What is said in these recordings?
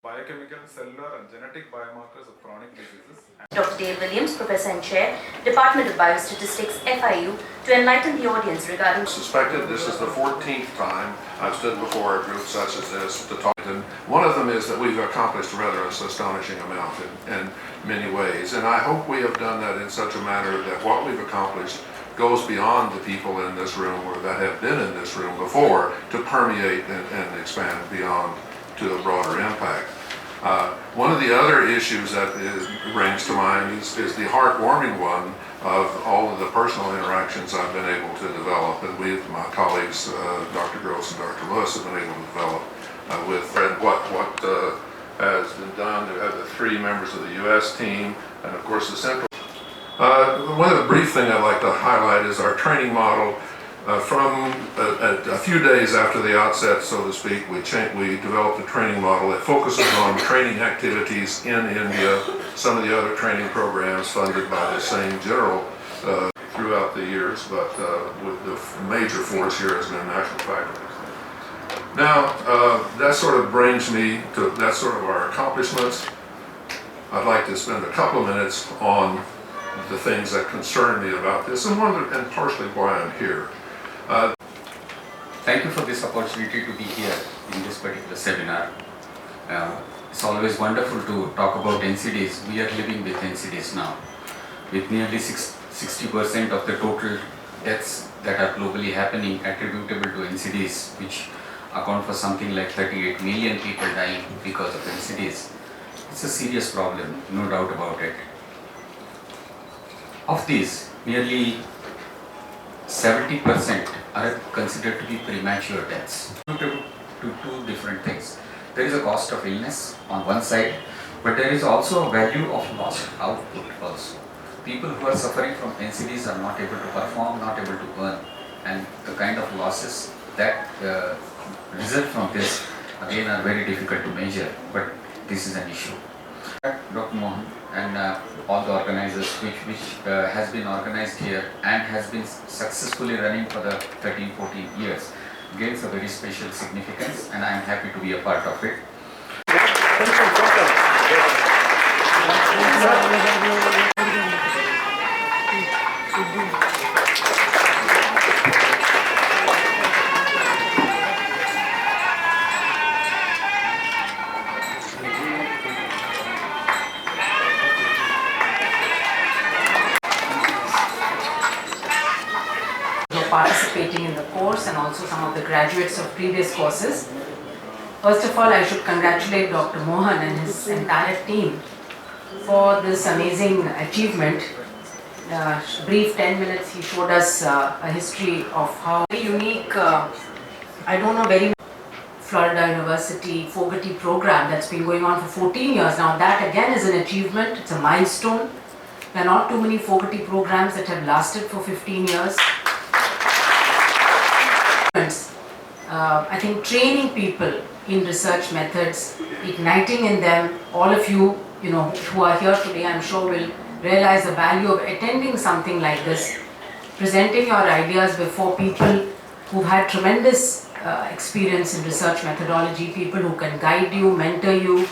biochemical, cellular and genetic biomarkers of chronic diseases. Dr. Dale Williams, Professor and Chair, Department of Biostatistics, FIU, to enlighten the audience regarding... Suspected this is the 14th time I've stood before a group such as this to talk. And one of them is that we've accomplished a rather astonishing amount in many ways. And I hope we have done that in such a manner that what we've accomplished goes beyond the people in this room or that have been in this room before to permeate and expand beyond to a broader impact. One of the other issues that brings to mind is the heartwarming one of all of the personal interactions I've been able to develop, and we, my colleagues, Dr. Gross and Dr. Lewis, have been able to develop with what has been done to have the 3 members of the U.S. team, and of course the central. One of the brief thing I'd like to highlight is our training model. From a few days after the outset, so to speak, we developed a training model that focuses on training activities in India, some of the other training programs funded by the same general throughout the years, but with the major force here has been national faculty. Now, that sort of brings me to that sort of our accomplishments. I'd like to spend a couple of minutes on the things that concern me about this and partially why I'm here. Thank you for this opportunity to be here in this particular seminar. It's always wonderful to talk about NCDs. We are living with NCDs now. With nearly 60% of the total deaths that are globally happening attributable to NCDs, which account for something like 38 million people dying because of NCDs. It's a serious problem, no doubt about it. Of these, nearly 70% are considered to be premature deaths due to 2 different things. There is a cost of illness on one side, but there is also a value of lost output also. People who are suffering from NCDs are not able to perform, not able to earn, and the kind of losses that result from this again are very difficult to measure, but this is an issue. Dr. Mohan and all the organizers which has been organized here and has been successfully running for the 13-14 years gains a very special significance, and I am happy to be a part of it. Participating in the course and also some of the graduates of previous courses. First of all, I should congratulate Dr. Mohan and his entire team for this amazing achievement. Brief 10 minutes, he showed us a history of how unique, I don't know very much, Florida University Fogarty program that's been going on for 14 years now. That again is an achievement, it's a milestone. There are not too many Fogarty programs that have lasted for 15 years. I think training people in research methods, igniting in them, all of you, who are here today, I'm sure will realize the value of attending something like this, presenting your ideas before people who've had tremendous experience in research methodology, people who can guide you, mentor you,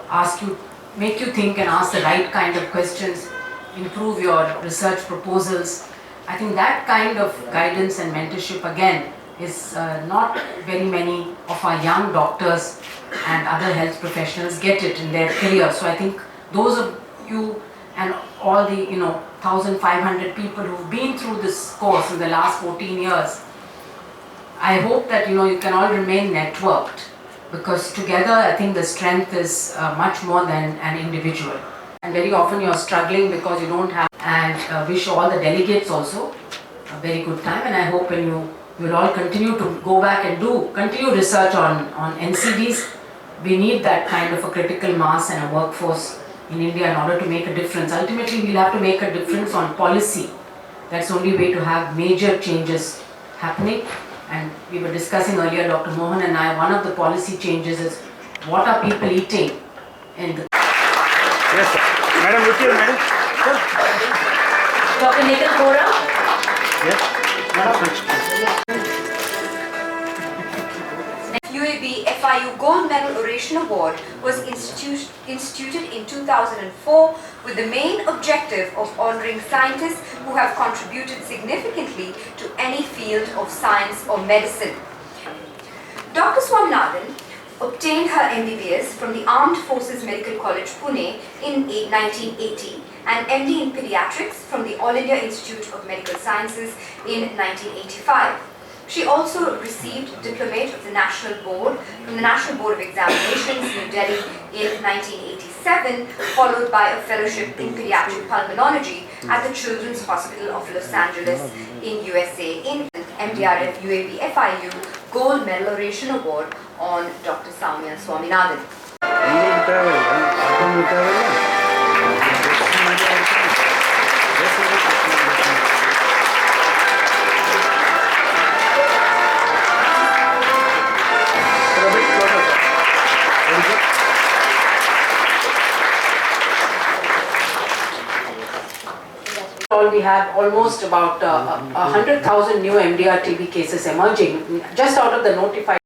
ask you, make you think and ask the right kind of questions, improve your research proposals. I think that kind of guidance and mentorship again is not very many of our young doctors and other health professionals get it in their career. So I think those of you and all the 1,500 people who've been through this course in the last 14 years, I hope that you can all remain networked, because together I think the strength is much more than an individual. And very often you're struggling because you don't have, and wish all the delegates also a very good time, and I hope when you will all continue to go back and continue research on NCDs. We need that kind of a critical mass and a workforce in India in order to make a difference. Ultimately, we'll have to make a difference on policy. That's the only way to have major changes happening. And we were discussing earlier, Dr. Mohan and I, one of the policy changes is what are people eating in the... Yes, sir. Madam, with you, madam. Dr. Nikhil Bora. Yes, madam. UAB FIU Gold Medal Oration Award was instituted in 2004 with the main objective of honoring scientists who have contributed significantly to any field of science or medicine. Dr. Swaminathan obtained her MBBS from the Armed Forces Medical College, Pune in 1980 and MD in Pediatrics from the All India Institute of Medical Sciences in 1985. She also received Diplomate of the National Board from the National Board of Examinations, New Delhi in 1987, followed by a fellowship in pediatric pulmonology at the Children's Hospital of Los Angeles in USA in MDRF UAB FIU Gold Medal Oration Award on Dr. Soumya Swaminathan. We have almost about 100,000 new MDR TB cases emerging just out of the notified